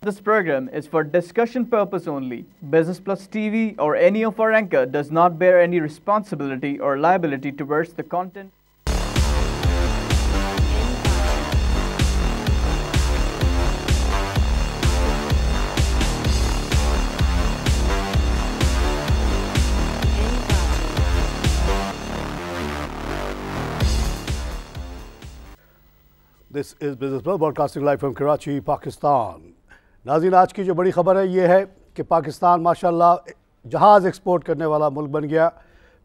This program is for discussion purpose only. Business Plus TV or any of our anchor does not bear any responsibility or liability towards the content. This is business plus broadcasting live from Karachi Pakistan. नाज़रीन, आज की जो बड़ी ख़बर है ये है कि पाकिस्तान माशाल्लाह जहाज़ एक्सपोर्ट करने वाला मुल्क बन गया।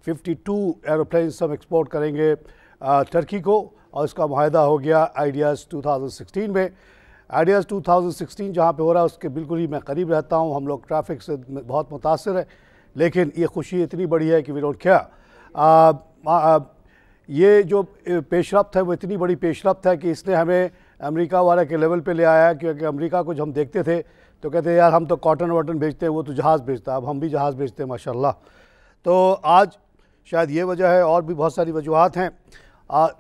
52 एरोप्लेन्स हम एक्सपोर्ट करेंगे टर्की को, और इसका मुआहदा हो गया आइडियाज़ 2016 में। आइडियाज़ 2016 जहाँ पे हो रहा है उसके बिल्कुल ही मैं करीब रहता हूँ। हम लोग ट्रैफिक से बहुत मुतासर है, लेकिन ये खुशी इतनी बड़ी है कि वी डोंट केयर। ये जो पेशरफ्त है वो इतनी बड़ी पेशरफ्त है कि इसने हमें अमेरिका वाले के लेवल पे ले आया। क्योंकि अमेरिका को जब हम देखते थे तो कहते हैं यार हम तो कॉटन वाटन बेचते हैं, वो तो जहाज़ बेचता है। अब हम भी जहाज़ बेचते हैं माशाल्लाह। तो आज शायद ये वजह है, और भी बहुत सारी वजूहत हैं।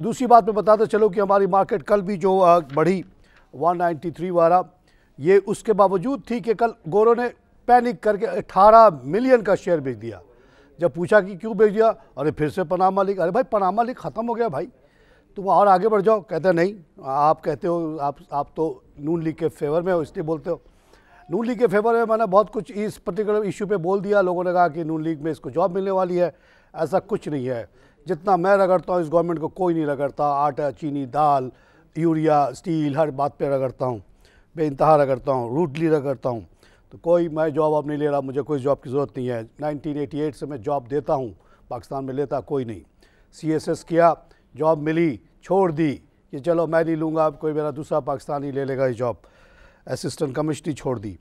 दूसरी बात मैं बताते चलो कि हमारी मार्केट कल भी जो बढ़ी 193 वाला, ये उसके बावजूद थी कि कल गोरों ने पैनिक करके 18 मिलियन का शेयर बेच दिया। जब पूछा कि क्यों बेच दिया, अरे फिर से पनामा लीग। अरे भाई पनामा लीग ख़त्म हो गया भाई, तुम और आगे बढ़ जाओ। कहते हैं नहीं, आप कहते हो आप तो नून लीग के फेवर में हो इसलिए बोलते हो। नून लीग के फेवर में मैंने बहुत कुछ इस पर्टिकुलर इशू पे बोल दिया। लोगों ने कहा कि नून लीग में इसको जॉब मिलने वाली है। ऐसा कुछ नहीं है। जितना मैं रगड़ता हूँ इस गवर्नमेंट को कोई नहीं रगड़ता। आटा, चीनी, दाल, यूरिया, स्टील, हर बात पर रगड़ता हूँ, बेइंतहा रगड़ता हूँ, रूटली रगड़ता हूँ। तो कोई मैं जॉब अब नहीं ले रहा, मुझे कोई जॉब की ज़रूरत नहीं है। 1988 से मैं जॉब देता हूँ, पाकिस्तान में लेता कोई नहीं। CSS किया, जॉब मिली, छोड़ दी कि चलो मैं नहीं लूँगा, कोई मेरा दूसरा पाकिस्तानी ले लेगा ये जॉब। असिस्टेंट कमिश्नरी छोड़ दी।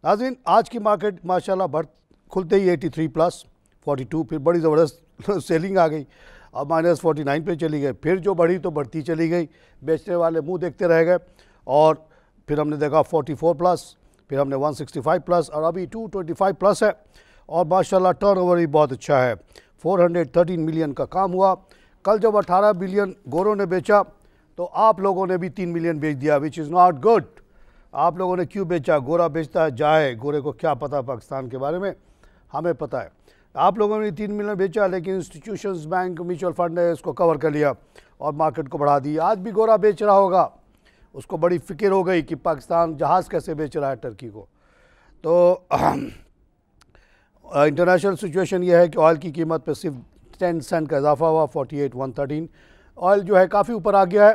नाज़रीन, आज की मार्केट माशाल्लाह बढ़ खुलते ही 83 प्लस 42, फिर बड़ी ज़बरदस्त सेलिंग आ गई। अब -49 पे चली गई। फिर जो बढ़ी तो बढ़ती चली गई, बेचने वाले मुँह देखते रह गए। और फिर हमने देखा 44 प्लस, फिर हमने 165 प्लस, और अभी 225 प्लस है। और माशाल्लाह टर्नओवर भी बहुत अच्छा है। 413 मिलियन का काम हुआ। कल जब 18 बिलियन गोरों ने बेचा तो आप लोगों ने भी 3 मिलियन बेच दिया, विच इज़ नॉट गुड। आप लोगों ने क्यों बेचा? गोरा बेचता है जाए, गोरे को क्या पता पाकिस्तान के बारे में, हमें पता है। आप लोगों ने 3 मिलियन बेचा, लेकिन इंस्टीट्यूशंस, बैंक, म्यूचुअल फंड ने इसको कवर कर लिया और मार्केट को बढ़ा दी। आज भी गोरा बेच रहा होगा, उसको बड़ी फ़िक्र हो गई कि पाकिस्तान जहाज़ कैसे बेच रहा है टर्की को। तो इंटरनेशनल सिचुएशन ये है कि ऑयल की कीमत पे सिर्फ 10 सेंट का इजाफा हुआ, 48,113। ऑयल जो है काफ़ी ऊपर आ गया है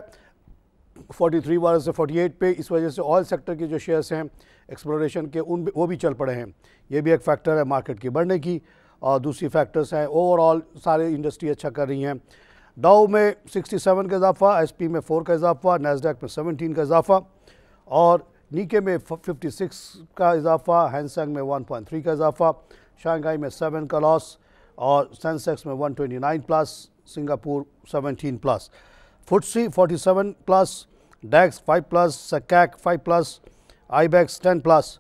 43 वाले से 48 पे। इस वजह से ऑयल सेक्टर के जो शेयर्स हैं एक्सप्लोरेशन के, वो भी चल पड़े हैं। ये भी एक फैक्टर है मार्केट की बढ़ने की। और दूसरी फैक्टर्स हैं, ओवरऑल सारे इंडस्ट्री अच्छा कर रही हैं। डाउ में 67 का इजाफा, SP में 4 का इजाफा, नैस्डैक में 17 का इजाफा, और नीके में 56 का इजाफा, हैंगसेंग में 1.3 का इजाफा, शंघाई में 7 का लॉस, और सेंसेक्स में 129 plus, Singapore 17 plus, FTSE 47 plus, DAX 5 plus, सकैक 5 plus, IBEX 10 plus.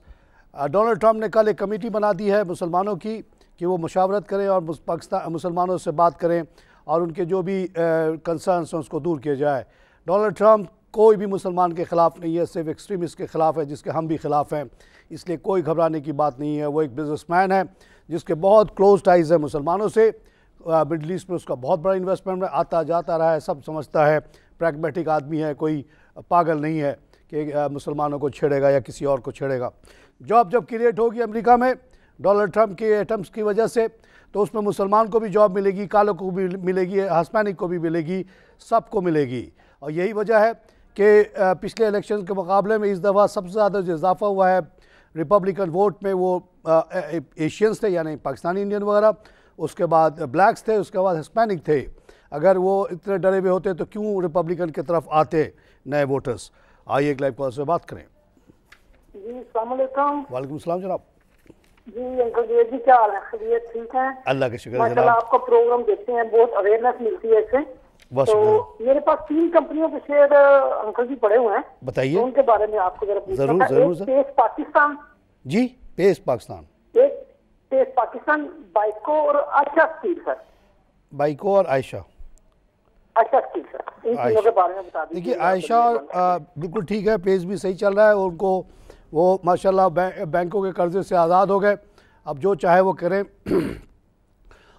Donald Trump ने कल एक कमेटी बना दी है मुसलमानों की कि वो मुशावरत करें और पाकिस्तान मुसलमानों से बात करें और उनके जो भी कंसर्न्स हैं उसको दूर किया जाए। डोनाल्ड ट्रंप कोई भी मुसलमान के ख़िलाफ़ नहीं है, सिर्फ एक्सट्रीमिस्ट के ख़िलाफ़ है, जिसके हम भी ख़िलाफ़ हैं। इसलिए कोई घबराने की बात नहीं है। वो एक बिजनेसमैन है जिसके बहुत क्लोज टाइज़ है मुसलमानों से। मिडल ईस्ट में उसका बहुत बड़ा इन्वेस्टमेंट में आता जाता रहा है, सब समझता है, प्रैग्मेटिक आदमी है, कोई पागल नहीं है कि मुसलमानों को छेड़ेगा या किसी और को छेड़ेगा। जॉब जब क्रिएट होगी अमेरिका में डोनाल्ड ट्रंप के एटम्स की वजह से, तो उसमें मुसलमान को भी जॉब मिलेगी, कालों को भी मिलेगी, हिस्पैनिक को भी मिलेगी, सबको मिलेगी। और यही वजह है कि पिछले इलेक्शन के मुकाबले में इस दफ़ा सबसे ज़्यादा जो इजाफा हुआ है रिपब्लिकन वोट में, वो एशियंस थे, यानी पाकिस्तानी इंडियन वगैरह, उसके बाद ब्लैक्स थे, उसके बाद हिस्पैनिक थे। अगर वो इतने डरे हुए होते तो क्यों रिपब्लिकन की तरफ आते नए वोटर्स। आइए एक लाइव कॉल से बात करें। जी अस्सलाम वालेकुम। वालेकुम सलाम जनाब। जी अंकल जी क्या हाल है? खैरियत ठीक है? अल्लाह के शुक्र माशाल्लाह। जनाब। आपका प्रोग्राम देखते हैं, बहुत अवेयरनेस मिलती है इससे। तो मेरे पास 3 कंपनियों के शेयर अंकल जी पड़े हुए हैं, बताइए। तो उनके बारे में आपको जरा पूछना जरूर था। जरूर एक सर। पेस पाकिस्तान। जी पेस पाकिस्तान। एक पेस पाकिस्तान, बाइको और आयशा स्टील सर। बाइको और आयशा। आयशा स्टील सर, इन तीनों के बारे में बता दीजिए। देखिए आयशा बिल्कुल ठीक है, पेस भी सही चल रहा है। और उनको वो माशाल्लाह बैंकों के कर्जे से आज़ाद हो गए, अब जो चाहे वो करें।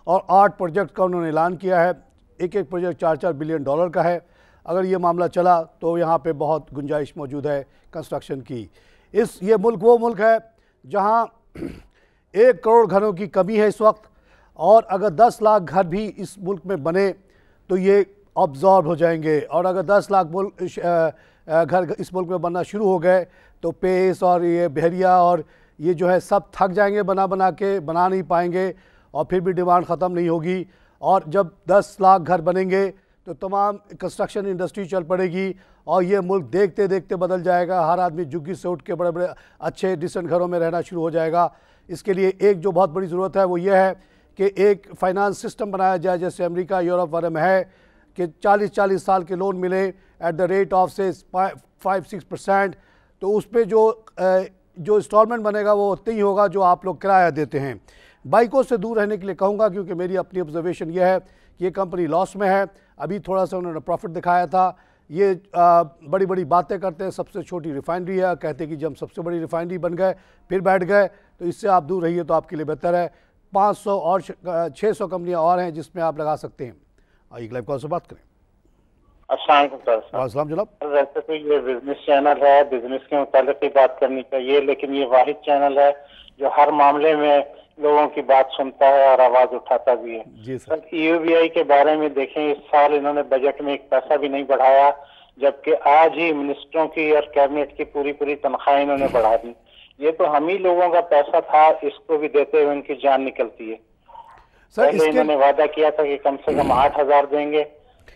और 8 प्रोजेक्ट का उन्होंने ऐलान किया है, एक एक प्रोजेक्ट 4-4 बिलियन डॉलर का है। अगर ये मामला चला तो यहाँ पे बहुत गुंजाइश मौजूद है कंस्ट्रक्शन की। ये मुल्क वो मुल्क है जहाँ 1 करोड़ घरों की कमी है इस वक्त, और अगर 10 लाख घर भी इस मुल्क में बने तो ये ऑब्जॉर्व हो जाएंगे। और अगर 10 लाख घर इस मुल्क में बनना शुरू हो गए तो पेस और ये बहरिया और ये जो है सब थक जाएंगे, बना नहीं पाएंगे, और फिर भी डिमांड ख़त्म नहीं होगी। और जब 10 लाख घर बनेंगे तो तमाम कंस्ट्रक्शन इंडस्ट्री चल पड़ेगी, और ये मुल्क देखते देखते बदल जाएगा। हर आदमी झुग्गी से उठ के बड़े बड़े अच्छे डिसेंट घरों में रहना शुरू हो जाएगा। इसके लिए एक जो बहुत बड़ी ज़रूरत है वो ये है कि एक फाइनेंस सिस्टम बनाया जाए, जैसे अमेरिका यूरोप वगैरह में है, कि 40-40 साल के लोन मिले एट द रेट ऑफ से 5-6%। तो उस पर जो इंस्टॉलमेंट बनेगा वो उतना ही होगा जो आप लोग किराया देते हैं। बाइकों से दूर रहने के लिए कहूँगा, क्योंकि मेरी अपनी ऑब्जर्वेशन ये है कि ये कंपनी लॉस में है। अभी थोड़ा सा उन्होंने प्रॉफिट दिखाया था। ये बड़ी बड़ी बातें करते हैं, सबसे छोटी रिफाइनरी है, कहते हैं कि जब हम सबसे बड़ी रिफाइनरी बन गए फिर बैठ गए, तो इससे आप दूर रहिए तो आपके लिए बेहतर है। 500 और 600 कंपनियां और हैं जिसमें आप लगा सकते हैं। आइए लाइव कॉल से बात करें। अस्सलाम जनाब। वैसे तो ये बिजनेस चैनल है, बिजनेस के मुतालिक ही बात करनी चाहिए, लेकिन ये वाहिद चैनल है जो हर मामले में लोगों की बात सुनता है और आवाज उठाता भी है। जी सर। यूबीआई के बारे में देखें, इस साल इन्होंने बजट में एक पैसा भी नहीं बढ़ाया, जबकि आज ही मिनिस्टरों की और कैबिनेट की पूरी तनख्वाह इन्होंने बढ़ा दी। ये तो हम ही लोगों का पैसा था, इसको भी देते हुए उनकी जान निकलती है। पहले इन्होंने वादा किया था कि कम से कम 8,000 देंगे,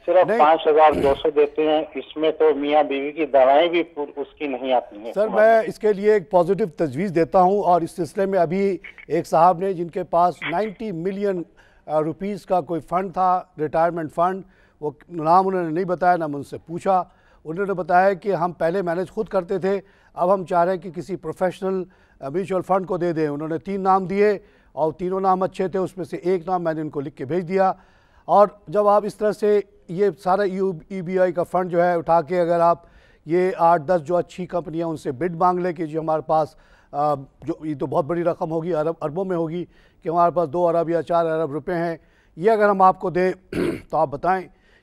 सिर्फ 5,200 देते हैं। इसमें तो मियाँ बीवी की दवाएं भी उसकी नहीं आती हैं। सर मैं इसके लिए एक पॉजिटिव तजवीज़ देता हूं, और इस सिलसिले में अभी एक साहब ने जिनके पास 90 मिलियन रुपीस का कोई फ़ंड था, रिटायरमेंट फ़ंड, वो नाम उन्होंने नहीं बताया, ना मुझसे पूछा। उन्होंने बताया कि हम पहले मैनेज खुद करते थे, अब हम चाह रहे हैं कि किसी प्रोफेशनल म्यूचुअल फ़ंड को दे दें। उन्होंने 3 नाम दिए और तीनों नाम अच्छे थे, उसमें से एक नाम मैंने इनको लिख के भेज दिया। और जब आप इस तरह से ये सारा यूबीआई का फ़ंड जो है उठा के अगर आप ये 8-10 जो अच्छी कंपनियां उनसे बिड मांग ले कि जो हमारे पास जो ये तो बहुत बड़ी रकम होगी, अरबों में होगी, कि हमारे पास 2 अरब या 4 अरब रुपए हैं, ये अगर हम आपको दें तो आप बताएं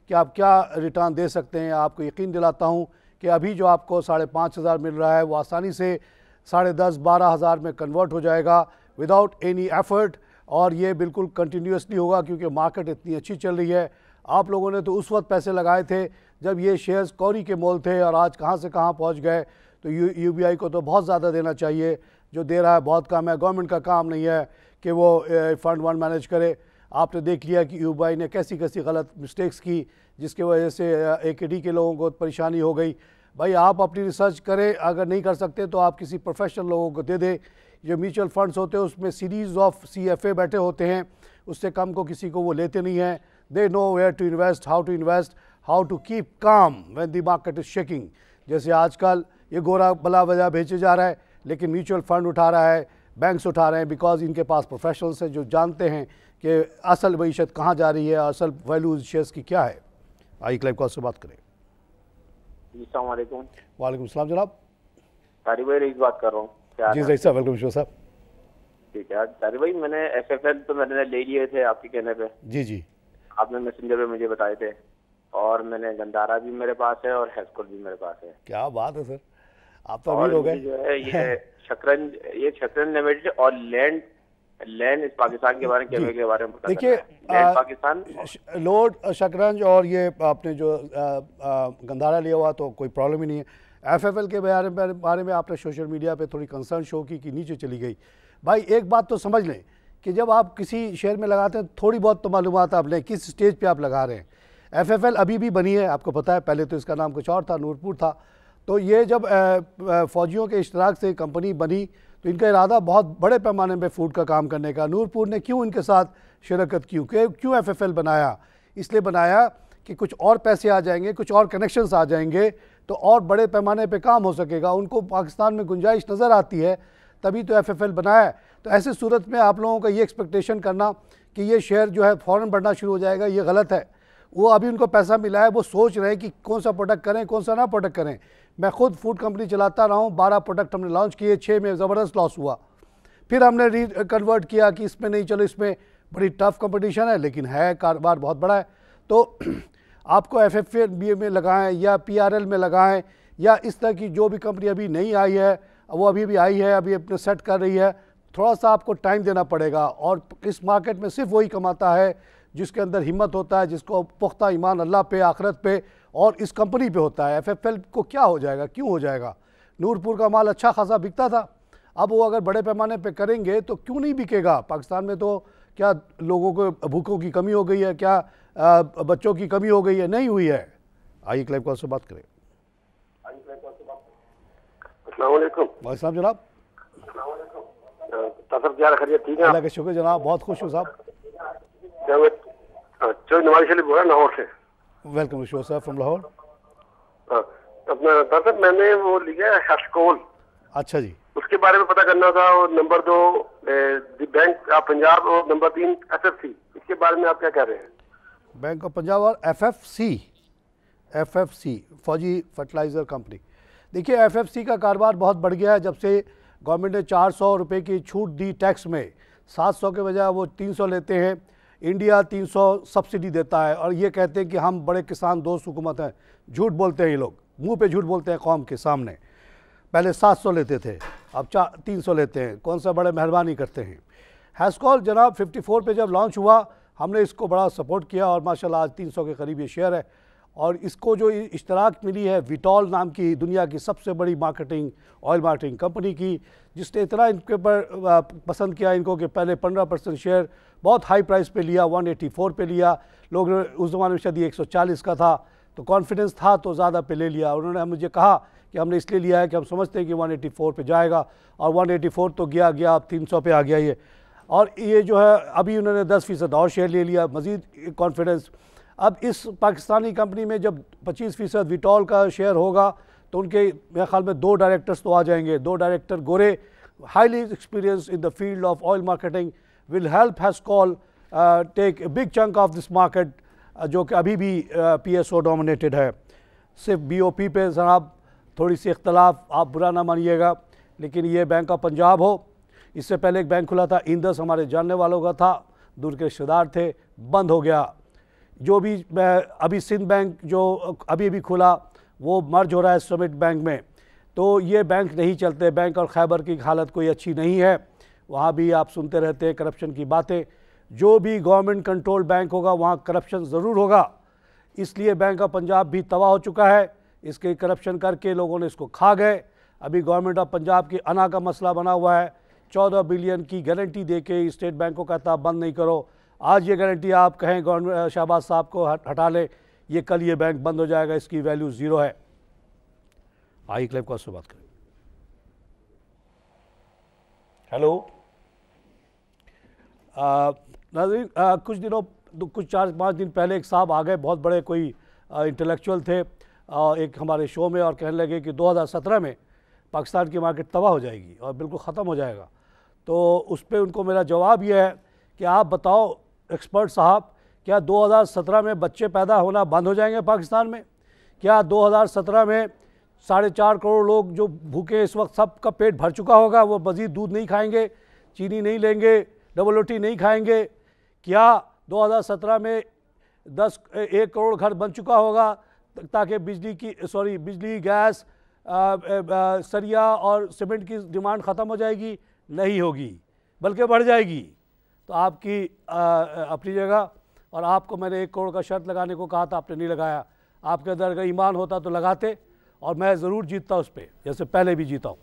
कि आप क्या रिटर्न दे सकते हैं। आपको यकीन दिलाता हूं कि अभी जो आपको 5,500 मिल रहा है वो आसानी से 10,500-12 हज़ार में कन्वर्ट हो जाएगा विदाउट एनी एफर्ट, और ये बिल्कुल कंटिन्यूसली होगा क्योंकि मार्केट इतनी अच्छी चल रही है। आप लोगों ने तो उस वक्त पैसे लगाए थे जब ये शेयर्स कौड़ी के मोल थे, और आज कहाँ से कहाँ पहुँच गए। तो यूबीआई को तो बहुत ज़्यादा देना चाहिए, जो दे रहा है बहुत कम है। गवर्नमेंट का काम नहीं है कि वो फंड मैनेज करे। आपने देख लिया कि यूबीआई ने कैसी कैसी गलत मिस्टेक्स की, जिसके वजह से AKD के लोगों को परेशानी हो गई। भाई आप अपनी रिसर्च करें, अगर नहीं कर सकते तो आप किसी प्रोफेशनल लोगों को दे दें। जो म्यूचुअल फंड्स होते हैं उसमें सीरीज़ ऑफ CFA बैठे होते हैं, उससे कम को किसी को वो लेते नहीं हैं। They know where to invest, how to keep calm when the market is shaking. जैसे आजकल ये गोरा बला वजह बेचे जा रहा है, लेकिन म्यूचुअल फंड उठा रहा है, बैंक्स उठा रहे हैं, बिकॉज इनके पास प्रोफेशनल्स हैं जो जानते हैं कि असल मईशत कहाँ जा रही है, असल वैल्यूज शेयर्स की क्या है। आइए क्लाइव कॉल से बात करें। अस्सलाम वालेकुम। वालेकुम सलाम जनाब। तारिक भाई रईस बात कर रहा हूँ। जी रईस साहब, वेलकम शो साहब। ठीक है तारिक भाई, मैंने FFL तो मैंने ले लिए थे आपके कहने पे। जी आपने मैसेंजर पे मुझे बताए थे, और मैंने गंदारा भी मेरे पास है और हेस्कोल भी मेरे पास है। क्या बात है सर, आप तो अमीर हो गए। जो है ये शतरंज लिमिटेड और लैंड इस पाकिस्तान के बारे में के बारे में देखिए, पाकिस्तान लोड शतरंज और ये आपने जो गंदारा लिया हुआ तो कोई प्रॉब्लम ही नहीं है। FFL के बारे में आपने सोशल मीडिया पे थोड़ी कंसर्न शो की नीचे चली गई। भाई एक बात तो समझ लें कि जब आप किसी शेयर में लगाते हैं थोड़ी बहुत तो मालूमात आप लें किस स्टेज पे आप लगा रहे हैं। FFL अभी भी बनी है, आपको पता है, पहले तो इसका नाम कुछ और था, नूरपुर था। तो ये जब फ़ौजियों के इश्तराक से कंपनी बनी तो इनका इरादा बहुत बड़े पैमाने पर फूड का काम करने का। नूरपुर ने क्यों इनके साथ शिरकत क्यों FFL बनाया? इसलिए बनाया कि कुछ और पैसे आ जाएंगे, कुछ और कनेक्शंस आ जाएंगे, तो और बड़े पैमाने पे काम हो सकेगा। उनको पाकिस्तान में गुंजाइश नज़र आती है, तभी तो FFL बनाया। तो ऐसी सूरत में आप लोगों का ये एक्सपेक्टेशन करना कि ये शेयर जो है फ़ौरन बढ़ना शुरू हो जाएगा, ये गलत है। वो अभी उनको पैसा मिला है, वो सोच रहे हैं कि कौन सा प्रोडक्ट करें, कौन सा ना प्रोडक्ट करें। मैं खुद फूड कंपनी चलाता रहा हूँ, 12 प्रोडक्ट हमने लॉन्च किए, 6 में ज़बरदस्त लॉस हुआ। फिर हमने कन्वर्ट किया कि इसमें नहीं, चलो इसमें बड़ी टफ कंपटीशन है लेकिन है कारोबार बहुत बड़ा है। तो आपको FFA में लगाएं या PRL में लगाएं या इस तरह की जो भी कंपनी अभी नहीं आई है, वो अभी भी आई है, अभी अपने सेट कर रही है, थोड़ा सा आपको टाइम देना पड़ेगा। और इस मार्केट में सिर्फ वही कमाता है जिसके अंदर हिम्मत होता है, जिसको पुख्ता ईमान अल्लाह पे, आखिरत पे और इस कंपनी पे होता है। FFL को क्या हो जाएगा, क्यों हो जाएगा? नूरपुर का माल अच्छा खासा बिकता था, अब वो अगर बड़े पैमाने पे करेंगे तो क्यों नहीं बिकेगा? पाकिस्तान में तो क्या लोगों को भूखों की कमी हो गई है, क्या बच्चों की कमी हो गई है? नहीं हुई है। आइए क्लाइव कॉल से बात करें। अस्सलाम वालेकुम। वालेकुम जनाब। क्या खैरियत? ठीक है, अल्लाह का शुक्र जनाब, बहुत खुश हूँ साहब। नवाज शरीफ बोल रहा लाहौर से। Welcome show sir from Lahore. अपना दरअसल मैंने वो लिया है हैस्कोल। अच्छा जी, उसके बारे में पता करना था। और नंबर 2 बैंक ऑफ पंजाब और नंबर 3 FFC, इसके बारे में आप क्या कह रहे हैं? बैंक ऑफ पंजाब और FFC फौजी फर्टिलाइज़र कंपनी। देखिए FFC का कारोबार बहुत बढ़ गया है जब से गवर्नमेंट ने 400 रुपये की छूट दी टैक्स में। 700 के बजाय वो 300 लेते हैं। इंडिया 300 सब्सिडी देता है और ये कहते हैं कि हम बड़े किसान दोस्त हुकूमत हैं। झूठ बोलते हैं ये लोग, मुंह पे झूठ बोलते हैं कौम के सामने। पहले 700 लेते थे, अब 300 लेते हैं। कौन सा बड़े मेहरबानी करते हैं। हैस्कॉल जनाब 54 पे जब लॉन्च हुआ हमने इसको बड़ा सपोर्ट किया और माशाल्लाह आज 300 के करीब ये शेयर है। और इसको जो इश्तराक मिली है विटॉल नाम की दुनिया की सबसे बड़ी मार्केटिंग ऑयल मार्केटिंग कंपनी की, जिसने इतना इनके ऊपर पसंद किया इनको कि पहले 15% शेयर बहुत हाई प्राइस पे लिया, 184 पे लिया। लोग उस ज़माने में शायद 140 का था तो कॉन्फिडेंस था तो ज़्यादा पे ले लिया। उन्होंने मुझे कहा कि हमने इसलिए लिया है कि हम समझते हैं कि 184 पे जाएगा और 184 तो गया अब 300 पे आ गया ये। और ये जो है अभी उन्होंने 10% और शेयर ले लिया, मज़ीद कॉन्फिडेंस। अब इस पाकिस्तानी कंपनी में जब 25% विटॉल का शेयर होगा तो उनके मेरे ख्याल में 2 डायरेक्टर्स तो आ जाएंगे। 2 डायरेक्टर गोरे, highly experience in the field of oil marketing, will help Hascol take a big chunk of this market जो कि अभी भी PSO डोमिनेटेड है। सिर्फ BOP पे जनाब थोड़ी सी इख्तलाफ, आप बुरा ना मानिएगा, लेकिन ये बैंक ऑफ पंजाब हो। इससे पहले एक बैंक खुला था इंदस, हमारे जानने वालों का था, दूर के रिश्तेदार थे, बंद हो गया। जो भी अभी सिंध बैंक जो अभी खुला वो मर्ज हो रहा है समिट बैंक में, तो ये बैंक नहीं चलते। बैंक और खैबर की हालत कोई अच्छी नहीं है, वहाँ भी आप सुनते रहते हैं करप्शन की बातें। जो भी गवर्नमेंट कंट्रोल बैंक होगा वहाँ करप्शन ज़रूर होगा, इसलिए बैंक ऑफ पंजाब भी तबाह हो चुका है। इसके करप्शन करके लोगों ने इसको खा गए। अभी गवर्नमेंट ऑफ पंजाब की अना का मसला बना हुआ है, 14 बिलियन की गारंटी दे के स्टेट बैंक को कहता बंद नहीं करो। आज ये गारंटी आप कहें गवर्नमेंट शहबाज साहब को हटा ले, ये कल ये बैंक बंद हो जाएगा, इसकी वैल्यू 0 है। आई क्लेव कॉस्ट से बात करें। हेलो नाज़रीन, कुछ 4-5 दिन पहले एक साहब आ गए, बहुत बड़े कोई इंटेलेक्चुअल थे एक हमारे शो में, और कहने लगे कि 2017 में पाकिस्तान की मार्केट तबाह हो जाएगी और बिल्कुल ख़त्म हो जाएगा। तो उस पर उनको मेरा जवाब यह है कि आप बताओ एक्सपर्ट साहब, क्या 2017 में बच्चे पैदा होना बंद हो जाएंगे पाकिस्तान में? क्या 2017 में 4.5 करोड़ लोग जो भूखे इस वक्त सबका पेट भर चुका होगा, वो मज़ीद दूध नहीं खाएंगे, चीनी नहीं लेंगे, डबल रोटी नहीं खाएंगे? क्या 2017 में 1 करोड़ घर बन चुका होगा ताकि बिजली, गैस, सरिया और सीमेंट की डिमांड ख़त्म हो जाएगी? नहीं होगी, बल्कि बढ़ जाएगी। तो आपकी अपनी जगह, और आपको मैंने 1 करोड़ का शर्त लगाने को कहा था, आपने नहीं लगाया। आपके अंदर अगर ईमान होता तो लगाते और मैं ज़रूर जीतता उस पर, जैसे पहले भी जीता हूँ।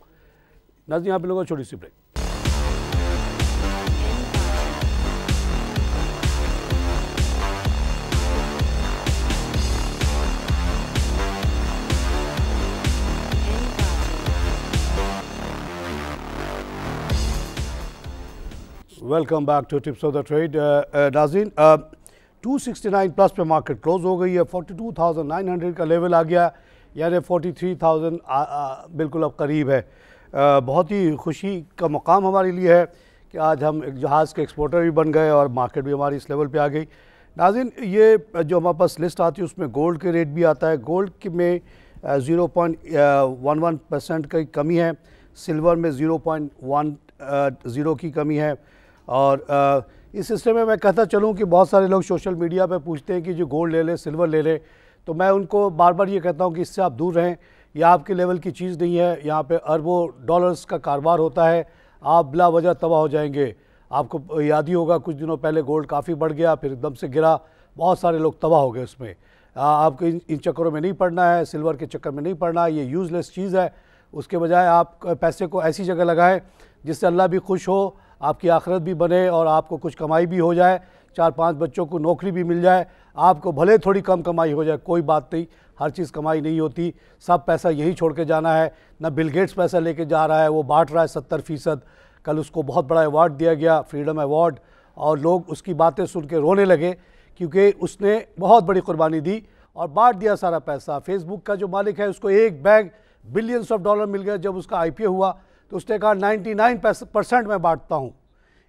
नाज़रीन, यहाँ पे लोगों को छोटी सी break. Welcome back to tips of the trade. नाज़रीन, 269 प्लस पे मार्केट क्लोज हो गई है, 42,900 का लेवल आ गया, यानी 43,000 बिल्कुल अब करीब है। बहुत ही खुशी का मकाम हमारे लिए है कि आज हम एक जहाज़ के एक्सपोर्टर भी बन गए और मार्केट भी हमारी इस लेवल पे आ गई। नाज़रीन, ये जो हमारे पास लिस्ट आती है उसमें गोल्ड के रेट भी आता है। गोल्ड में 0.11% की कमी है, सिल्वर में 0.10 की कमी है। और इस सिलसिले में मैं कहता चलूँ कि बहुत सारे लोग सोशल मीडिया पे पूछते हैं कि जो गोल्ड ले ले, सिल्वर ले ले, तो मैं उनको बार बार ये कहता हूँ कि इससे आप दूर रहें। यह आपके लेवल की चीज़ नहीं है। यहाँ पे अरबों डॉलर्स का कारोबार होता है, आप बिला वजह तबाह हो जाएंगे। आपको याद ही होगा कुछ दिनों पहले गोल्ड काफ़ी बढ़ गया, फिर एकदम से गिरा, बहुत सारे लोग तबाह हो गए उसमें। आपको इन चक्करों में नहीं पड़ना है, सिल्वर के चक्कर में नहीं पड़ना है, ये यूज़लेस चीज़ है। उसके बजाय आप पैसे को ऐसी जगह लगाएं जिससे अल्लाह भी खुश हो, आपकी आखिरत भी बने और आपको कुछ कमाई भी हो जाए, 4-5 बच्चों को नौकरी भी मिल जाए। आपको भले थोड़ी कम कमाई हो जाए, कोई बात नहीं, हर चीज़ कमाई नहीं होती। सब पैसा यही छोड़ के जाना है ना। बिल गेट्स पैसा लेके जा रहा है, वो बांट रहा है 70%। कल उसको बहुत बड़ा अवार्ड दिया गया, फ्रीडम अवार्ड, और लोग उसकी बातें सुन के रोने लगे क्योंकि उसने बहुत बड़ी कुर्बानी दी और बांट दिया सारा पैसा। फेसबुक का जो मालिक है उसको एक बैग बिलियंस ऑफ डॉलर मिल गया। जब उसका IPO हुआ तो उसने कहा 99% मैं बांटता हूँ,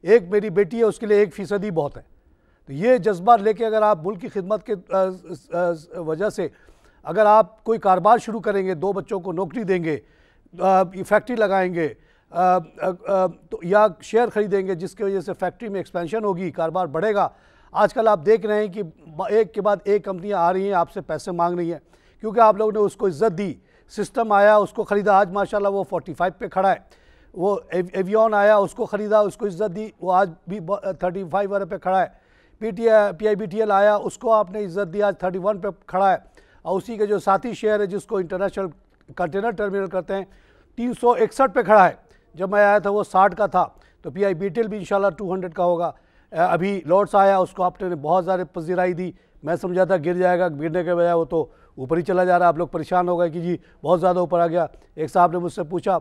एक मेरी बेटी है उसके लिए 1% ही बहुत है। तो ये जज्बा लेके अगर आप मुल्क की खिदमत के वजह से अगर आप कोई कारोबार शुरू करेंगे, 2 बच्चों को नौकरी देंगे, फैक्ट्री लगाएंगे, तो या शेयर खरीदेंगे जिसकी वजह से फैक्ट्री में एक्सपेंशन होगी, कारोबार बढ़ेगा। आजकल आप देख रहे हैं कि एक के बाद एक कंपनियां आ रही हैं, आपसे पैसे मांग रही हैं क्योंकि आप लोगों ने उसको इज्जत दी। सिस्टम आया, उसको ख़रीदा, आज माशाल्लाह वो 45 पे खड़ा है। वो एवियन आया, उसको ख़रीदा, उसको इज्जत दी, वो आज भी 35 वाले पे खड़ा है। PIBTL आया, उसको आपने इज्जत दी, आज 31 पे खड़ा है। और उसी के जो साथी शेयर है जिसको इंटरनेशनल कंटेनर टर्मिनल करते हैं, 361 पे खड़ा है। जब मैं आया था वो 60 का था। तो PIBTL भी इंशाल्लाह 200 का होगा। अभी लॉर्ड्स आया, उसको आपने बहुत ज़्यादा पजीराई दी, मैं समझा था गिर जाएगा, गिरने के बजाय वो तो ऊपर ही चला जा रहा है। आप लोग परेशान हो गए कि जी बहुत ज़्यादा ऊपर आ गया। एक साहब ने मुझसे पूछा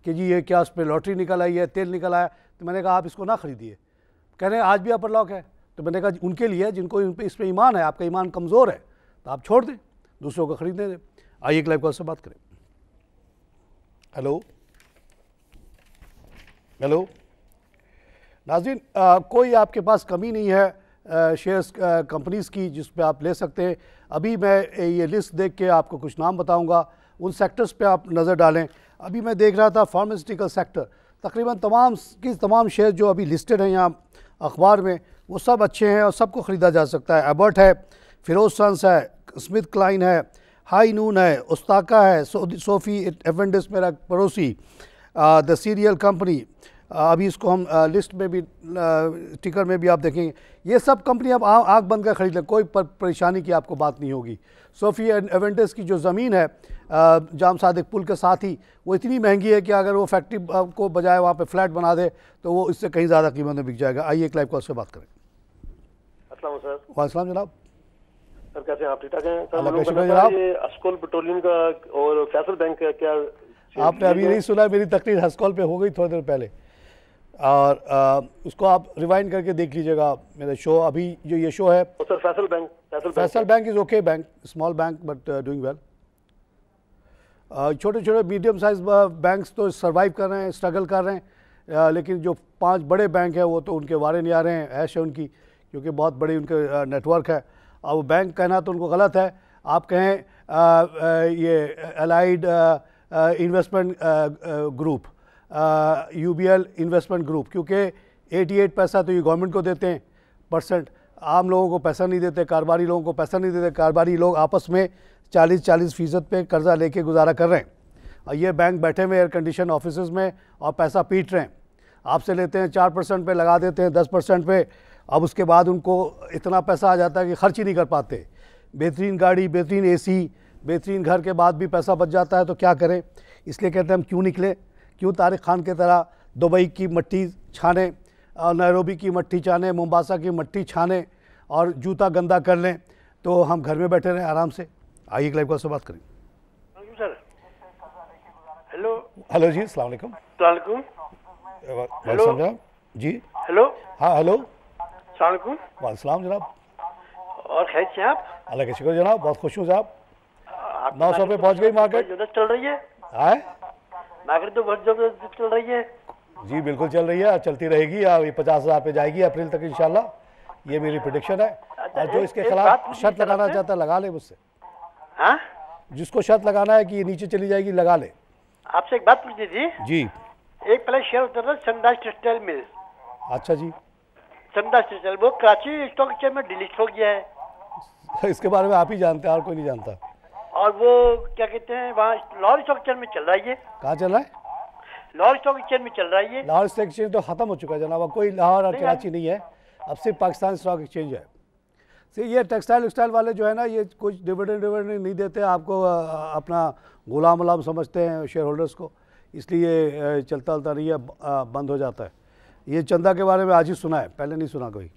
कि जी ये क्या उस पर लॉटरी निकल आई है, तेल निकल आया। तो मैंने कहा आप इसको ना ख़रीदिए। कह रहे हैं आज भी अपर लॉक है। तो मैंने कहा उनके लिए जिनको इस पर ईमान है, आपका ईमान कमज़ोर है तो आप छोड़ दें, दूसरों को ख़रीदने दें। आइए एक लाइव कॉल से बात करें। हेलो हेलो नाज़रीन, कोई आपके पास कमी नहीं है शेयर्स कंपनीज़ की जिस पे आप ले सकते हैं। अभी मैं ये लिस्ट देख के आपको कुछ नाम बताऊंगा, उन सेक्टर्स पे आप नज़र डालें। अभी मैं देख रहा था फार्मास्यूटिकल सेक्टर, तकरीबन तमाम शेयर जो अभी लिस्टेड हैं यहाँ अखबार में, वो सब अच्छे हैं और सबको ख़रीदा जा सकता है। एबर्ट है, फिरोज सन्स है, स्मिथ क्लाइन है, हाई नून है, उस्ताका है, सोफ़ी एवेंडिस मेरा पड़ोसी, द सीरियल कंपनी, अभी इसको हम लिस्ट में भी टिकर में भी आप देखेंगे। ये सब कंपनी आप आँख बंद कर खरीद लें, कोई परेशानी की आपको बात नहीं होगी। सोफ़ी एवेंडिस की जो ज़मीन है जाम सादिक पुल के साथ ही, वो इतनी महंगी है कि अगर वो फैक्ट्री को बजाय वहाँ पे फ्लैट बना दे तो वो इससे कहीं ज़्यादा कीमत में बिक जाएगा। आइए एक लाइव कॉल से बात करें। अस्सलाम सर। वालेकुम जनाब। सर कैसे हैं आप? ठीक ठाक हैं सर? जनाब, ये अस्कोल पेट्रोलियम का और फैसल बैंक का क्या आपने अभी नहीं सुना? मेरी तकरीर हस्कॉल पे हो गई थोड़ी देर पहले, और उसको आप रिवाइंड करके देख लीजिएगा मेरा शो। अभी जो ये शो है sir Faisal bank is okay bank, small bank but doing well. छोटे छोटे मीडियम साइज बैंक्स तो सर्वाइव कर रहे हैं, स्ट्रगल कर रहे हैं, लेकिन जो 5 बड़े बैंक हैं वो तो उनके वारे नहीं आ रहे हैं। ऐश है उनकी, क्योंकि बहुत बड़ी उनके नेटवर्क है। और वो बैंक कहना तो उनको गलत है। आप कहें ये allied investment group, UBL investment group, क्योंकि 88 पैसा तो ये गवर्नमेंट को देते हैं %, आम लोगों को पैसा नहीं देते, कारोबारी लोगों को पैसा नहीं देते। कारोबारी लोग आपस में 40% पे कर्जा लेके गुजारा कर रहे हैं, और ये बैंक बैठे हुए एयर कंडीशन ऑफिस में और पैसा पीट रहे हैं। आपसे लेते हैं 4% पे, लगा देते हैं 10% पे। अब उसके बाद उनको इतना पैसा आ जाता है कि खर्च ही नहीं कर पाते। बेहतरीन गाड़ी, बेहतरीन AC, बेहतरीन घर के बाद भी पैसा बच जाता है, तो क्या करें। इसलिए कहते हैं हम क्यों निकले, क्यों तारिक खान की तरह दुबई की मट्टी छाने, नैरोबी की मट्टी छाने, मोम्बासा की मट्टी छाने और जूता गंदा कर लें, तो हम घर में बैठे रहें आराम से। आइए एक लाइव कॉल से बात करें। सर हेलो हेलो जी, अस्सलाम वालेकुम। हेलो जी, हेलो, हाँ हेलो, सलाम वालेकुम जनाब। और खैर से आप? अल्लाह का शुक्र जनाब, बहुत खुश हूँ साहब। 900 पे पहुँच गई मार्केट। जबरदस्त चल रही है मार्केट, तो बहुत जबरदस्त चल रही है। जी बिल्कुल चल रही है, चलती रहेगी। ये 50,000 पे जाएगी अप्रैल तक इंशाल्लाह, ये मेरी प्रेडिक्शन है। और जो इसके खिलाफ शर्त लगाना चाहता है लगा ले मुझसे। हाँ, जिसको शर्त लगाना है कि ये नीचे चली जाएगी लगा ले। आपसे एक बात पूछनी थी जी। एक पहले शेयर होता था सनराइज टेक्सटाइल मिल। अच्छा जी। सनराइज टेक्सटाइल वो कराची स्टॉक एक्सचेंज में डिलीट हो गया है। इसके बारे में आप ही जानते हैं और कोई नहीं जानता। और वो क्या कहते हैं वहाँ लाहौर स्टॉक एक्सचेंज में चल रहा है। ये कहाँ चल रहा है? लाहौर स्टॉक एक्सचेंज में चल रहा है। ये लाहौर स्टॉक एक्सचेंज तो खत्म हो चुका है जनाब, कोई लाहौर और कराची नहीं है, अब सिर्फ पाकिस्तान स्टॉक एक्सचेंज है। ये टेक्सटाइल वाले जो है ना, ये कुछ डिविडेंड नहीं देते आपको, अपना गुलाम वलाम समझते हैं शेयर होल्डर्स को, इसलिए चलता नहीं है, बंद हो जाता है। ये चंदा के बारे में आज ही सुना है, पहले नहीं सुना कोई।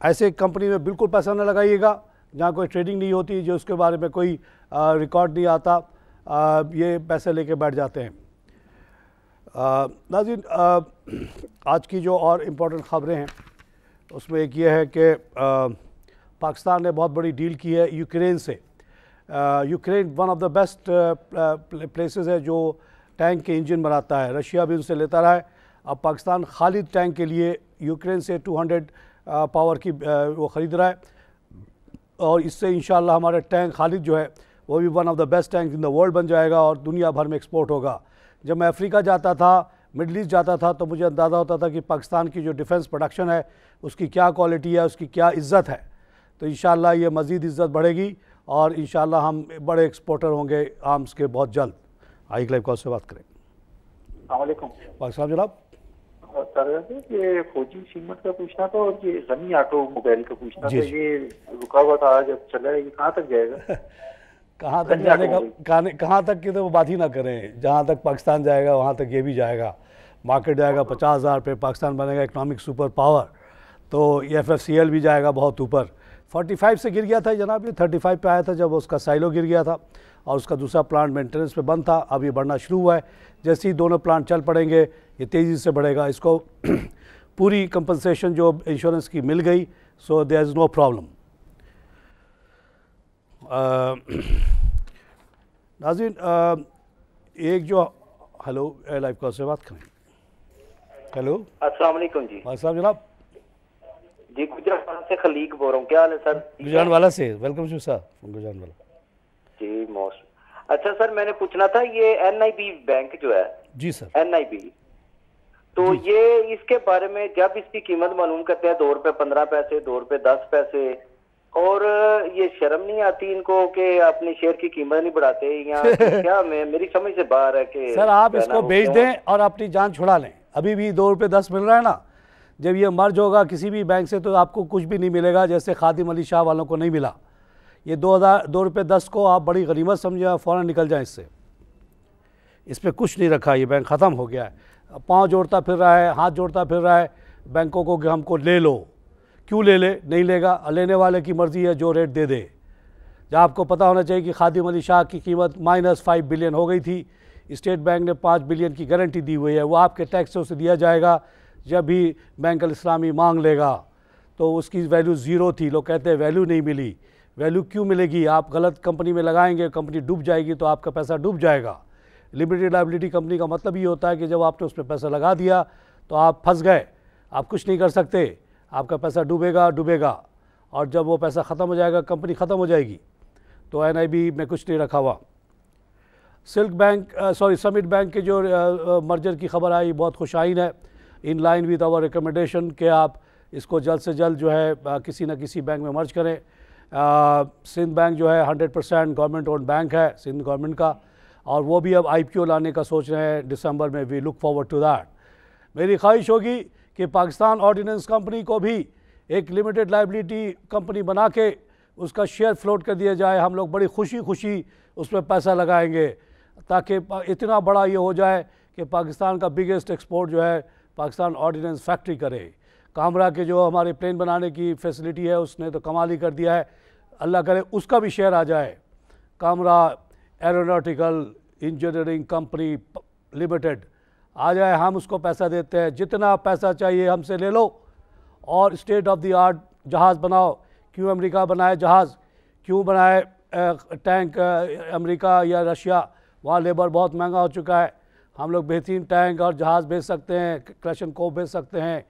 ऐसे कंपनी में बिल्कुल पैसा न लगाइएगा जहाँ कोई ट्रेडिंग नहीं होती, जो उसके बारे में कोई रिकॉर्ड नहीं आता, ये पैसे लेके बैठ जाते हैं। नाज़रीन, आज की जो और इम्पोर्टेंट ख़बरें हैं उसमें एक ये है कि पाकिस्तान ने बहुत बड़ी डील की है यूक्रेन से। Ukraine one of the best places है जो टैंक के इंजन बनाता है, रशिया भी उनसे लेता रहा है। अब पाकिस्तान खालिद टैंक के लिए यूक्रेन से 200 पावर की वो ख़रीद रहा है, और इससे इंशाल्लाह हमारा टैंक खालिद जो है वो भी one of the best tank in the world बन जाएगा और दुनिया भर में एक्सपोर्ट होगा। जब मैं अफ्रीका जाता था, मिडल ईस्ट जाता था, तो मुझे अंदाज़ा होता था कि पाकिस्तान की जो डिफेंस प्रोडक्शन है उसकी क्या क्वालिटी है, उसकी क्या इज़्ज़त है। तो इंशाल्लाह ये मज़ीद इज़्ज़त बढ़ेगी और इंशाल्लाह हम बड़े एक्सपोर्टर होंगे आर्म्स के बहुत जल्द। आई लाइव कॉल से बात करें। पाकिस्तान जनाब, ये फौजी सीमेंट का पूछना था और ये गनी ऑटोमोबाइल का पूछना था। ये रुका हुआ था, आज अब चला है, ये कहाँ तक जाएगा? कहाँ तक जाने का, कहाँ तक की तो वो बात ही ना करें। जहाँ तक पाकिस्तान जाएगा वहाँ तक ये भी जाएगा। मार्केट जाएगा 50,000 पे, पाकिस्तान बनेगा इकनॉमिक सुपर पावर, तो FFCL भी जाएगा बहुत ऊपर। 45 से गिर गया था जनाब, ये 35 पे आया था जब उसका साइलो गिर गया था और उसका दूसरा प्लांट मेंटेनेंस पे बंद था। अब ये बढ़ना शुरू हुआ है, जैसे ही दोनों प्लांट चल पड़ेंगे ये तेज़ी से बढ़ेगा। इसको पूरी कंपनसेशन जो इंश्योरेंस की मिल गई, so there is no problem. नाज़रीन, एक जो हेलो लाइव कॉल से बात करें। हेलो, अस्सलाम वालेकुम जी। साहब जनाब जी, गुजरात से खलीक बोल रहा हूँ, क्या हाल है सर? गुजरानवाला से, welcome to sir, Gujranwala ji. Most अच्छा सर, मैंने पूछना था ये NIB बैंक जो है। जी सर। NIB, तो ये इसके बारे में जब इसकी कीमत मालूम करते हैं 2 रुपए 15 पैसे, 2 रुपए 10 पैसे, और ये शर्म नहीं आती इनको कि अपनी शेयर की कीमत नहीं बढ़ाते या क्या? मेरी समझ से बाहर है कि सर आप इसको बेच दें और अपनी जान छुड़ा लें। अभी भी 2 रुपए 10 मिल रहा है ना, जब ये मर्ज होगा किसी भी बैंक से तो आपको कुछ भी नहीं मिलेगा, जैसे खादिम अली शाह वालों को नहीं मिला। ये 2 रुपए 10 को आप बड़ी गनीमत समझें, फ़ौरन निकल जाएं इससे। इस पर कुछ नहीं रखा, ये बैंक ख़त्म हो गया है। पाँव जोड़ता फिर रहा है, हाथ जोड़ता फिर रहा है बैंकों को कि हमको ले लो। क्यों ले ले? नहीं लेगा, लेने वाले की मर्ज़ी है, जो रेट दे दे। जब आपको पता होना चाहिए कि खादिम अली शाह की कीमत -5 बिलियन हो गई थी, स्टेट बैंक ने 5 बिलियन की गारंटी दी हुई है, वो आपके टैक्सों से दिया जाएगा। जब भी बैंक अल इस्लामी मांग लेगा तो उसकी वैल्यू ज़ीरो थी। लोग कहते हैं वैल्यू नहीं मिली। वैल्यू क्यों मिलेगी? आप गलत कंपनी में लगाएंगे, कंपनी डूब जाएगी तो आपका पैसा डूब जाएगा। लिमिटेड लायबिलिटी कंपनी का मतलब ये होता है कि जब आपने उस पर पैसा लगा दिया तो आप फंस गए, आप कुछ नहीं कर सकते, आपका पैसा डूबेगा और जब वो पैसा ख़त्म हो जाएगा, कंपनी ख़त्म हो जाएगी। तो NIB में कुछ नहीं रखा हुआ। समिट बैंक के जो मर्जर की खबर आई बहुत खुशाइन है, in line with our recommendation कि आप इसको जल्द से जल्द जो है किसी न किसी बैंक में मर्ज करें। सिंध बैंक जो है 100% गवर्नमेंट ओन बैंक है, सिंध गवर्नमेंट का, और वो भी अब IPO लाने का सोच रहे हैं दिसंबर में। We look forward to that. मेरी ख्वाहिश होगी कि पाकिस्तान ऑर्डिनेंस कंपनी को भी एक लिमिटेड लायबिलिटी कंपनी बना के उसका शेयर फ्लोट कर दिया जाए। हम लोग बड़ी खुशी उसमें पैसा लगाएंगे ताकि इतना बड़ा ये हो जाए कि पाकिस्तान का बिगेस्ट एक्सपोर्ट जो है पाकिस्तान ऑर्डिनेंस फैक्ट्री करे। कामरा के जो हमारे प्लेन बनाने की फैसिलिटी है उसने तो कमाल ही कर दिया है, अल्लाह करे उसका भी शेयर आ जाए। Kamra aeronautical engineering company limited आ जाए, हम उसको पैसा देते हैं, जितना पैसा चाहिए हमसे ले लो और स्टेट ऑफ द आर्ट जहाज़ बनाओ। क्यों अमेरिका बनाए जहाज़, क्यों बनाए टैंक अमेरिका या रशिया? वहाँ लेबर बहुत महंगा हो चुका है। हम लोग बेहतरीन टैंक और जहाज़ भेज सकते हैं, क्लैशन कोप भेज सकते हैं,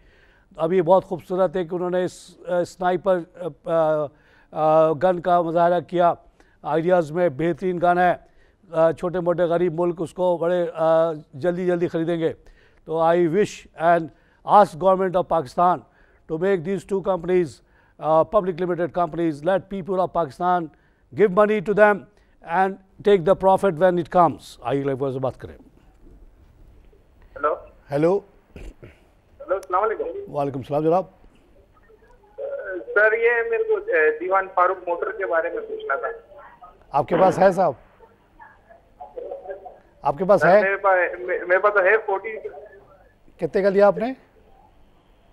अब ये बहुत खूबसूरत है कि उन्होंने स्नाइपर गन का मुजाहरा किया। आइडियाज़ में बेहतरीन गन है, छोटे मोटे गरीब मुल्क उसको बड़े जल्दी जल्दी ख़रीदेंगे। तो I wish and ask government of Pakistan to make these two companies public limited companies, let people of Pakistan give money to them and take the profit when it comes. आइए लाइव से बात करें। हेलो हेलो हेलो, अस्सलाम वालेकुम। वालेकुम सलाम जनाब। Sir ये मेरे को दीवान फारूक मोटर के बारे में पूछना था। आपके पास है साहब? आपके पास है? मेरे पास तो है 40। कितने का लिया आपने?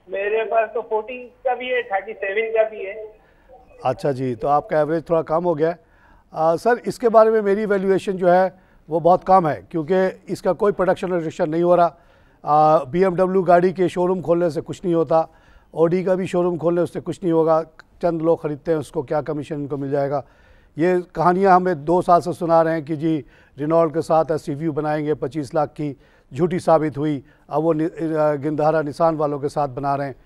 मेरे पास तो 40 का भी है, 37 का भी है। अच्छा जी, तो आपका एवरेज थोड़ा कम हो गया है। सर इसके बारे में मेरी वैल्यूएशन जो है वो बहुत कम है, क्योंकि इसका कोई प्रोडक्शन रजिस्ट्रेशन नहीं हो रहा। BMW गाड़ी के शोरूम खोलने से कुछ नहीं होता, ऑडी का भी शोरूम खोलने उससे कुछ नहीं होगा। चंद लोग ख़रीदते हैं उसको, क्या कमीशन इनको मिल जाएगा। ये कहानियाँ हमें 2 साल से सुना रहे हैं कि जी रेनॉल्ट के साथ SUV बनाएंगे 25 लाख की, झूठी साबित हुई। अब वो गिंधारा निसान वालों के साथ बना रहे हैं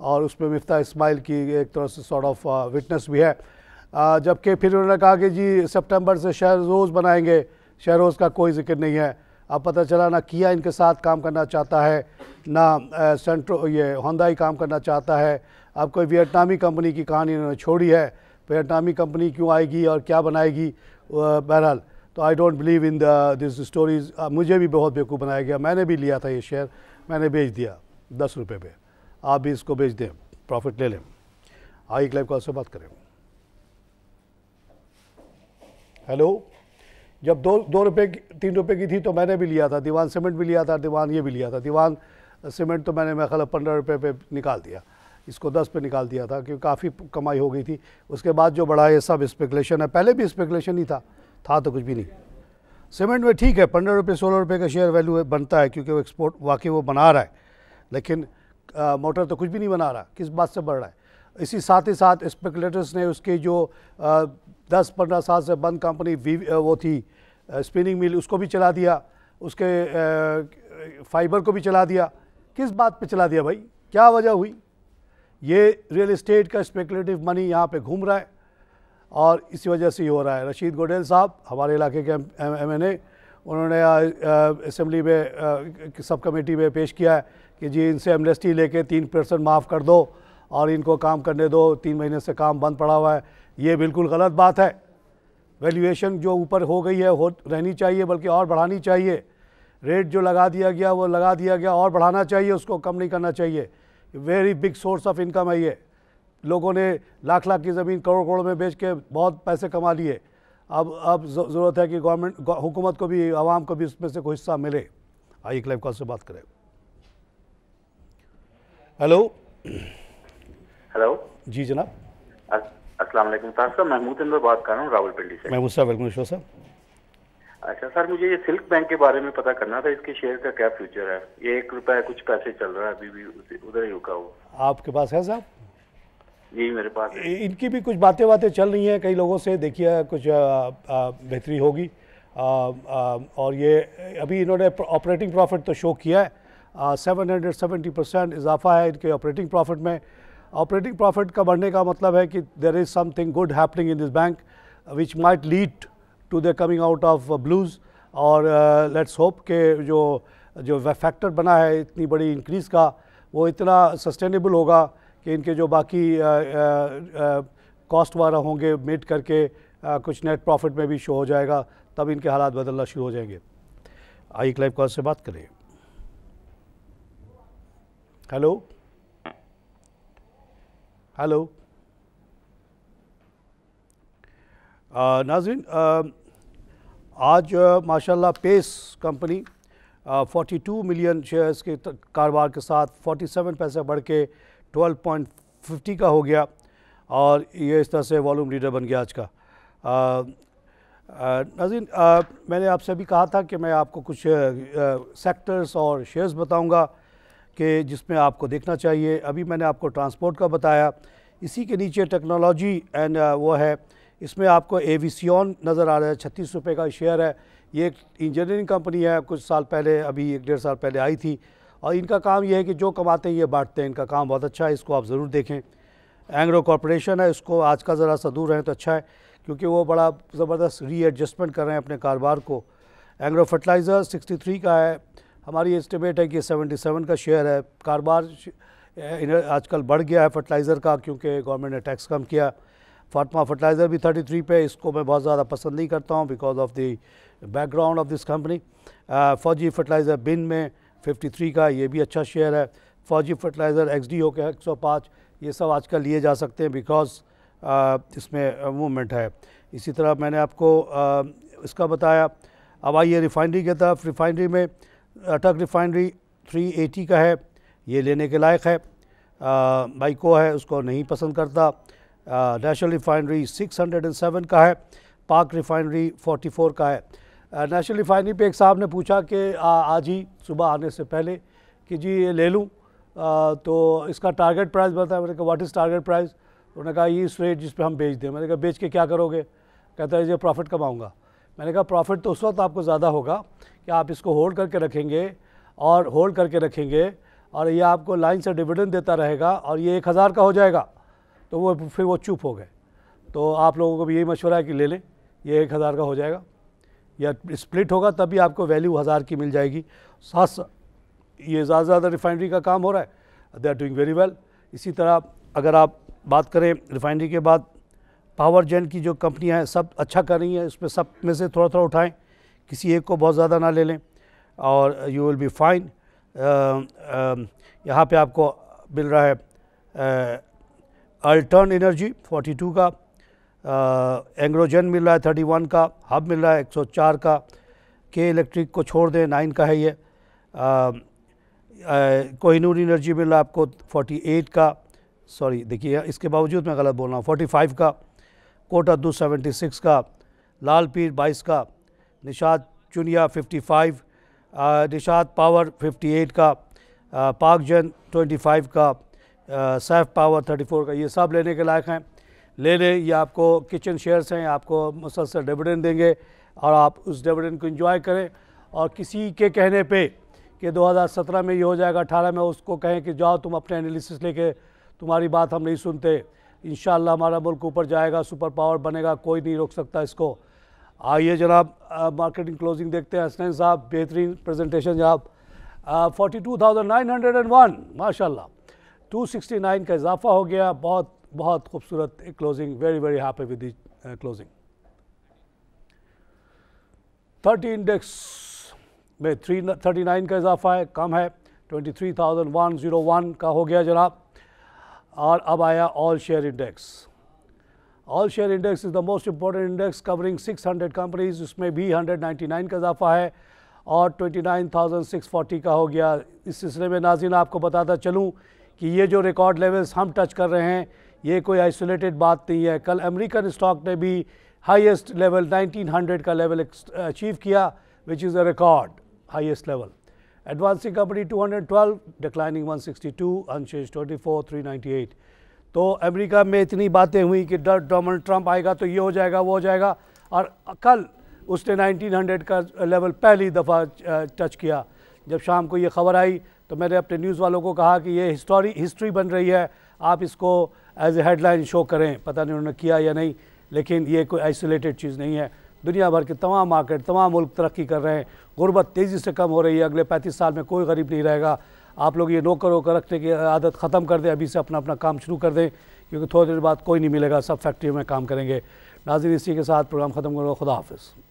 और उसमें मिफ्ता इस्माइल की एक तरह से सॉर्ट ऑफ विटनेस भी है। जबकि फिर उन्होंने कहा कि जी सितंबर से शहरोज़ बनाएंगे, शहरोज़ का कोई जिक्र नहीं है। अब पता चला ना किया इनके साथ काम करना चाहता है, ना सेंट्रो ये होंडाई काम करना चाहता है। अब कोई वियतनामी कंपनी की कहानी इन्होंने छोड़ी है। वियतनामी कंपनी क्यों आएगी और क्या बनाएगी, बहरहाल तो I don't believe in this stories. मुझे भी बहुत बेवकूफ़ बनाया गया। मैंने भी लिया था ये शेयर, मैंने बेच दिया 10 रुपये पे। आप भी इसको बेच दें, प्रॉफिट ले लें। आइए क्लाइव कॉल से बात करें। हेलो, जब 2 रुपये 3 रुपये की थी तो मैंने भी लिया था। दीवान सीमेंट भी लिया था, दीवान ये भी लिया था। दीवान सीमेंट तो मैंने मेरा ख्याल 15 रुपये पे निकाल दिया, इसको 10 पे निकाल दिया था क्योंकि काफ़ी कमाई हो गई थी। उसके बाद जो बढ़ा ये सब स्पेकुलेशन है, पहले भी स्पेकुलेशन ही था तो कुछ भी नहीं। सीमेंट में ठीक है 15 रुपये 16 रुपये का शेयर वैल्यू बनता है क्योंकि वो एक्सपोर्ट वाकई वो बना रहा है, लेकिन मोटर तो कुछ भी नहीं बना रहा, किस बात से बढ़ रहा है। इसी साथ ही साथ स्पेकुलेटर्स ने उसकी जो 10-15 साल से बंद कंपनी वो थी स्पिनिंग मिल, उसको भी चला दिया, उसके फाइबर को भी चला दिया। किस बात पे चला दिया भाई, क्या वजह हुई? ये रियल इस्टेट का स्पेकुलेटिव मनी यहाँ पे घूम रहा है और इसी वजह से ही हो रहा है। रशीद गोडेल साहब हमारे इलाके के MNA, उन्होंने असेंबली में सब कमेटी में पेश किया है कि जी इनसे एमनेस्टी लेके 3% माफ़ कर दो और इनको काम करने दो, 3 महीने से काम बंद पड़ा हुआ है। ये बिल्कुल गलत बात है। वैल्यूएशन जो ऊपर हो गई है हो रहनी चाहिए, बल्कि और बढ़ानी चाहिए। रेट जो लगा दिया गया वो लगा दिया गया, और बढ़ाना चाहिए, उसको कम नहीं करना चाहिए। Very big source of income है ये। लोगों ने लाख लाख की ज़मीन करोड़ करोड़ में बेच के बहुत पैसे कमा लिए। अब ज़रूरत है कि गवर्नमेंट हुकूमत को भी, आवाम को भी उसमें से कोई हिस्सा मिले। आइए क्लाइव कॉल से बात करें। हेलो हेलो जी जनाब। अस्सलाम वालेकुम सर, महमूद अनवर बात कर रहा हूँ रावलपिंडी से। महमूद साहब वेलकम शो सर। अच्छा सर, मुझे ये सिल्क बैंक के बारे में पता करना था, इसके शेयर का क्या फ्यूचर है? ये 1 रुपया कुछ पैसे चल रहा है, अभी भी उधर ही रुका हुआ। आपके पास है साहब? जी मेरे पास है। इनकी भी कुछ बातें चल रही हैं कई लोगों से, देखिए कुछ बेहतरी होगी। और ये अभी इन्होंने ऑपरेटिंग प्रॉफिट तो शो किया है, 770% इजाफा है इनके ऑपरेटिंग प्रॉफिट में। ऑपरेटिंग प्रॉफिट का बढ़ने का मतलब है कि there is something good happening in this bank which might lead to the coming out of blues. और लेट्स होप के जो फैक्टर बना है इतनी बड़ी इंक्रीज़ का, वो इतना सस्टेनेबल होगा कि इनके जो बाकी कॉस्ट वगैरह होंगे मेट करके कुछ नेट प्रॉफिट में भी शो हो जाएगा, तब इनके हालात बदलना शुरू हो जाएंगे। आइए क्लाइव कॉल से बात करें। हेलो हेलो नाज़रीन, आज माशाल्लाह पेस कंपनी 42 मिलियन शेयर्स के कारोबार के साथ 47 पैसे बढ़ के 12.50 का हो गया और ये इस तरह से वॉल्यूम लीडर बन गया आज का। नाज़रीन, मैंने आपसे भी कहा था कि मैं आपको कुछ सेक्टर्स और शेयर्स बताऊंगा कि जिसमें आपको देखना चाहिए। अभी मैंने आपको ट्रांसपोर्ट का बताया, इसी के नीचे टेक्नोलॉजी एंड वो है, इसमें आपको एविसियन नज़र आ रहा है, 36 रुपये का शेयर है। ये एक इंजीनियरिंग कंपनी है, कुछ साल पहले, अभी 1-1.5 साल पहले आई थी और इनका काम ये है कि जो कमाते हैं ये बांटते हैं, इनका काम बहुत अच्छा है, इसको आप ज़रूर देखें। एंग्रो कॉरपोरेशन है, इसको आज का ज़रा सा दूर रहें तो अच्छा है, क्योंकि वो बड़ा ज़बरदस्त रीएडजस्टमेंट कर रहे हैं अपने कारोबार को। एंग्रो फर्टिलाइज़र 63 का है, हमारी एस्टिमेट है कि 77 का शेयर है। कारोबार आजकल बढ़ गया है फर्टिलाइज़र का, क्योंकि गवर्नमेंट ने टैक्स कम किया। फातिमा फर्टिलाइज़र भी 33 पे, इसको मैं बहुत ज़्यादा पसंद नहीं करता हूँ because of the background of this company. फौजी फर्टिलाइज़र बिन में 53 का, ये भी अच्छा शेयर है। फौजी फर्टिलाइज़र XDO के 105, ये सब आजकल लिए जा सकते हैं बिकॉज इसमें मूवमेंट है। इसी तरह मैंने आपको इसका बताया। अब आइए रिफाइनरी की तरफ। रिफाइनरी में अटक रिफाइनरी 380 का है, ये लेने के लायक है। बाइको है, उसको नहीं पसंद करता। नेशनल रिफाइनरी 607 का है। पाक रिफाइनरी 44 का है। नेशनल रिफाइनरी पे एक साहब ने पूछा कि आज ही सुबह आने से पहले कि जी ये ले लूँ तो इसका टारगेट प्राइस बताया। मैंने कहा व्हाट इज़ टारगेट प्राइस? उन्होंने कहा ये इस रेट जिस पे हम बेच दें। मैंने कहा बेच के क्या करोगे? कहता है ये प्रॉफिट कमाऊँगा। मैंने कहा प्रॉफिट तो उस वक्त आपको ज़्यादा होगा कि आप इसको होल्ड करके रखेंगे और ये आपको लाइन से डिविडेंड देता रहेगा और ये 1000 का हो जाएगा। तो वो फिर वो चुप हो गए। तो आप लोगों को भी यही मशवरा है कि ले लें, ये 1000 का हो जाएगा या स्प्लिट होगा तभी आपको वैल्यू 1000 की मिल जाएगी। साथ ये ज़्यादा रिफाइनरी का काम हो रहा है, they are doing very well. इसी तरह अगर आप बात करें रिफाइनरी के बाद पावर जेन की जो कंपनियां हैं सब अच्छा कर रही हैं, इसमें सब में से थोड़ा थोड़ा उठाएं, किसी एक को बहुत ज़्यादा ना ले लें और यू विल बी फाइन। यहाँ पे आपको मिल रहा है अल्टर्न एनर्जी 42 का, एंग्रोजन मिल रहा है 31 का, हब मिल रहा है 104 का, के इलेक्ट्रिक को छोड़ दें 9 का है ये। कोहिनूर एनर्जी मिल रहा है आपको 48 का, सॉरी देखिए इसके बावजूद मैं गलत बोल रहा हूँ, 45 का, कोटादू 76 का, लाल पीर 22 का, निशात चुनिया 55, निशात पावर 58 का, पाक जन 25 का, सैफ पावर 34 का। ये सब लेने के लायक हैं, ले लें। ये आपको किचन शेयर्स हैं, आपको मुसलसल डिविडेंड देंगे और आप उस डिविडेंड को एंजॉय करें। और किसी के कहने पे कि 2017 में ये हो जाएगा, 18 में, उसको कहें कि जाओ तुम अपने एनालिसिस लेके, तुम्हारी बात हम नहीं सुनते। इंशाअल्लाह हमारा मुल्क ऊपर जाएगा, सुपर पावर बनेगा, कोई नहीं रोक सकता इसको। आइए जनाब मार्केटिंग क्लोजिंग देखते हैं। हसनैन साहब बेहतरीन प्रेजेंटेशन जनाब। 42,901 माशाल्लाह, 269 का इजाफा हो गया। बहुत बहुत खूबसूरत closing, very very happy with the closing. 30 index में 39 का इजाफा है, कम है, 23,101 का हो गया जनाब। और अब आया all share index. All share index is the most important index covering 600 companies, उसमें भी 199 का इजाफा है और 29,640 का हो गया। इस सिलसिले में नाज़रीन आपको बताता चलूँ कि ये जो रिकॉर्ड लेवल्स हम टच कर रहे हैं ये कोई आइसोलेटेड बात नहीं है। कल अमेरिकन स्टॉक ने भी हाईएस्ट लेवल 1900 का लेवल अचीव किया, which is a record highest level. Advancing company 212, declining 162, unchanged 24, 398। तो अमेरिका में इतनी बातें हुई कि डोनाल्ड ट्रंप आएगा तो ये हो जाएगा वो हो जाएगा, और कल उसने 1900 का लेवल पहली दफ़ा टच किया। जब शाम को ये ख़बर आई तो मैंने अपने न्यूज़ वालों को कहा कि ये हिस्ट्री बन रही है, आप इसको एज ए हेडलाइन शो करें। पता नहीं उन्होंने किया या नहीं, लेकिन ये कोई आइसोलेटेड चीज़ नहीं है। दुनिया भर के तमाम मार्केट, तमाम मुल्क तरक्की कर रहे हैं, गुर्बत तेज़ी से कम हो रही है। अगले 35 साल में कोई गरीब नहीं रहेगा। आप लोग ये नौकर होकर रखने की आदत ख़त्म कर दें, अभी से अपना अपना काम शुरू कर दें, क्योंकि थोड़ी देर बाद कोई नहीं मिलेगा, सब फैक्ट्री में काम करेंगे। नाज़रीन इसी के साथ प्रोग्राम ख़त्म करूँगा। खुदा हाफ़िज़।